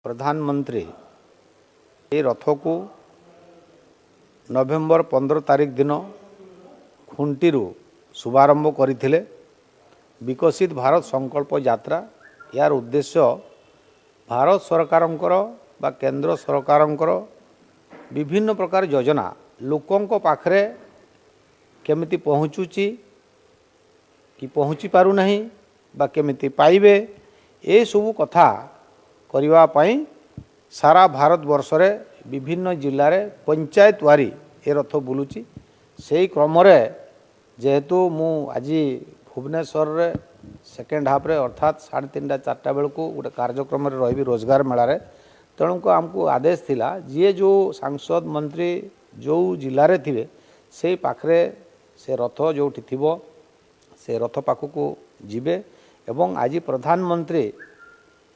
प्रधानमंत्री ये रथ को नवेम्बर 15 तारीख दिन खुंटी शुभारंभ करथिले। विकसित भारत संकल्प यात्रा यार उद्देश्य भारत सरकारंकर बा केंद्र सरकारंकर विभिन्न प्रकार योजना लोकों पाखरे केमिति पहुँचुची कि पहुँची पारु नहीं बा केमिति पाइबे ए सबु कथा करिवा पाई सारा भारत वर्ष रे विभिन्न जिल्ला रे पंचायत वारी ए रथ बुलुची। से क्रम रे जेहेतु मु आज भुवनेश्वर रे सेकेंड हाफ रे अर्थात 3:30-4 बेलू गोटे कार्यक्रम रे रही रोजगार मेला रे तेणुक आमको आदेश थिला जे जो सांसद मंत्री जो जिले रे थिबे से पाखरे से रथ जोठी थिबो से रथ पाखको जिबे एवं आज प्रधानमंत्री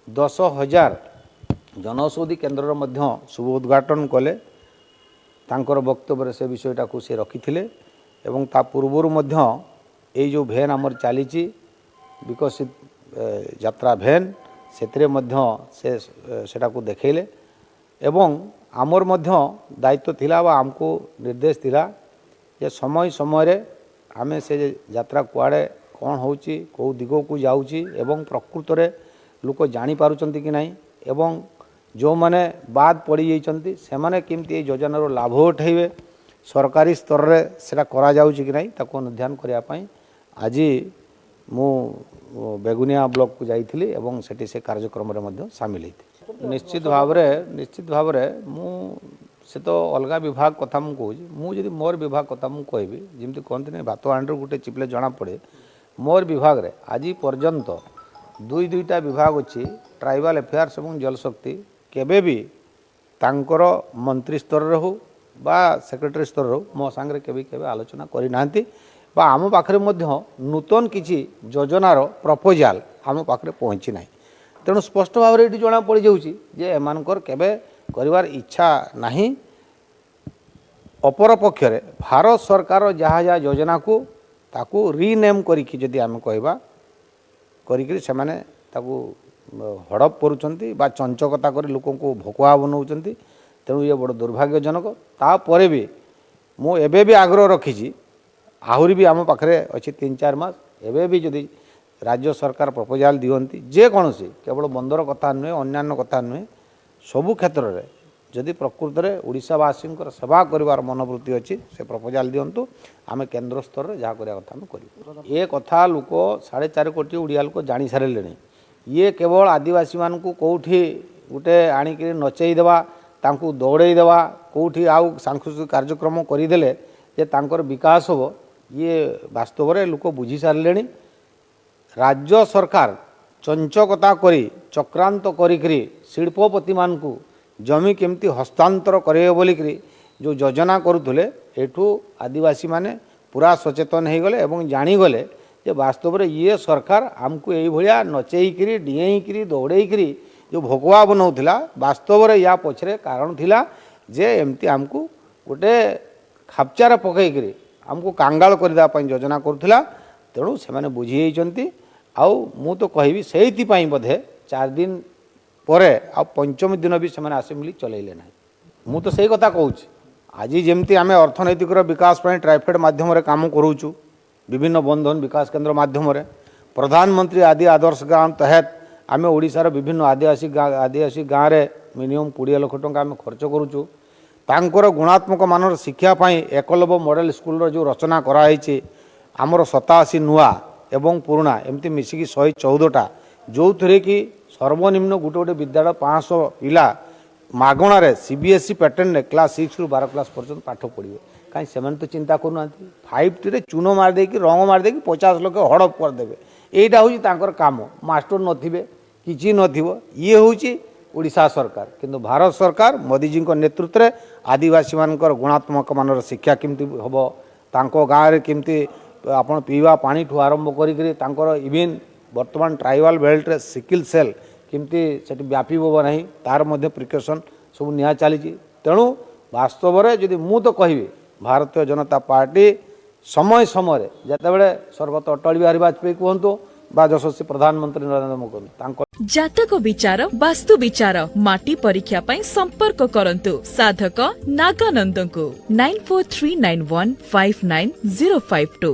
10,000 जनऔषधि केन्द्र मध्य शुभ उद्घाटन कले। तांकर वक्तव्य से विषयटा को से रखिथिले एवं ता पूर्वर मध्य ए जो भेन आमर चलीची विकसित यात्रा भेन सेतरे मध्य से सेटा को देखेले एवं आमर मध्य दायित्व थिला बा आमको निर्देश थिला जे समय समय रे आमे से यात्रा कुआडे कौन होची को दिगो को जाउची एवं प्रकृत रे लोक जानी पारुचंती कि नहीं एवं जो माने बाद पड़ी जाइचंती से माने केमती योजना रो लाभ उठाइबे सरकारी स्तर रे सेटा करा जाउची कि नहीं ताको अनुध्यान करिया पई आज मु बेगुनिया ब्लॉक को जाइथिली एवं सेठी से कार्यक्रम रे मध्य शामिल हेती। निश्चित भाव रे मु से तो अलगा विभाग कथा मु कहूँ मु जदि मोर विभाग कथा मु कहबी जेमती कहते नहीं भात हांडर गोटे चिपले जना पड़े मोर विभाग रे आज पर्यंत दुईटा विभाग अच्छी ट्राइबल अफेयर्स और जलशक्ति केबे भी तांकर मंत्री स्तर रे हो बा सेक्रेटरी स्तर रो मो सांगरे केबे आलोचना करि नांती बा आम पाखरे मध्य नूतन किछि योजनार प्रपोजाल आम पाखरे पहुँची ना। तेणु स्पष्ट भाव में ये जना पड़ जाऊँगी जे एमानकर केबे करिवार इच्छा नहीं। अपर पक्षरे भारत सरकार जहाँ जहाँ योजना को ताकू रिनेम करिकी जदि आम कहबा करिकरी से माने ताकू हड़प करुचंती बा चंचकता कर लोक को भकुआ बनाउचंती। तेणु ये बड़ दुर्भाग्यजनक। तापर भी मु एबे भी आग्रह रखी आहुरी भी आम पाखरे अच्छी 3-4 मास एबे भी जदि राज्य सरकार प्रपोजाल दियंती जे कौनसी केवल बंदर कथा नुहे अन्यान्य कथा नुहे सबु क्षेत्र में जदि प्रकृत में ओडिशावासी सेवा करिवार मनोवृत्ति अच्छी से प्रपोजाल दिंतु आम केन्द्र स्तर में जहाँ करिया कथा करूँ। ये कथा लोक 4.5 कोटी ओडिया लोक जानी सारे ये केवल आदिवासी मान को कौटी गोटे आणिक नचेदेवा तांकू दौड़ेदेवा कौटी आउ सांस्कृतिक कार्यक्रम करदेले जे तांकर विकास हो ये वास्तव में लोक बुझी सारे। राज्य सरकार चंचकता करी चक्रांत करी शिल्पपति मान को जमी केमती हस्तांतर करे बोलिकी जो योजना करुले एठू आदिवासी माने पूरा सचेतन हो गले एवं जानीगले जे वास्तव में ये सरकार आमको यही भाया नचेकरी डिएकरी दौड़ेकरी जो भगवा बनाऊला वास्तव में या पछरे कारण थिला जे एमती आमको गोटे खापचार पकईकरी आमको कांगाल करने योजना करुला। तेणु से माने बुझी जाइछंती आउ मु तो कहबी सेइथिपाई बोधे 4 दिन परे आ पंचम दिन भी से आसेम्बली चलैले ना। मु तो सही कथा कहूँ आज जमती आम अर्थनैतिक विकास ट्राइफेड माध्यम काम करूँ विभिन्न बंधन विकास केन्द्र माध्यम प्रधानमंत्री आदि आदर्श ग्राम तहत आम ओडिशार विभिन्न आदिवासी गाँव में मिनिमम 20 लाख टंका आम खर्च करुचु। तांकर गुणात्मक मानर शिक्षापाई एकलव्य मॉडल स्कूल जो रचना कराई आमर 87 नुआ एवं पुराणा एमती मिसिकी 114टा जो थे कि सर्वनिम्न गोटे गोटे विद्यालय 500 पिला मागणार सीबीएसई पैटर्न ने क्लास 6 रु 12 क्लास पर्यंत पाठ पढ़े कहीं से तो चिंता करूना 5T रे चून मारदे कि रंग मारदे कि 50 लाख हड़प करदे यहीटा हूँ काम मास्टर नथिबे किछि नथिबो ये हूँ ओडिशा सरकार। किंतु भारत सरकार मोदी जी नेतृत्व में आदिवासी मानकर गुणात्मक मानर शिक्षा केमती हम तांको गाँव रे केमती आपण पीवा पानी ठू आरंभ कर इवेन वर्तमान ट्राइबल बेल्ट रे सिकिल सेल केमती सेठी व्यापी हो नहीं तार मध्य प्रिकॉशन सब निया चली। तेणु वास्तव में जदि मु तो कहबी भारतीय जनता पार्टी समय समय जिते बड़े स्वर्गत अटल बिहारी वाजपेयी कहतु बा यशस्वी प्रधानमंत्री नरेंद्र मोदी तांको जातक विचार वास्तु विचार माटी परीक्षा पई संपर्क करंतु साधक नागानंद को 9439159052।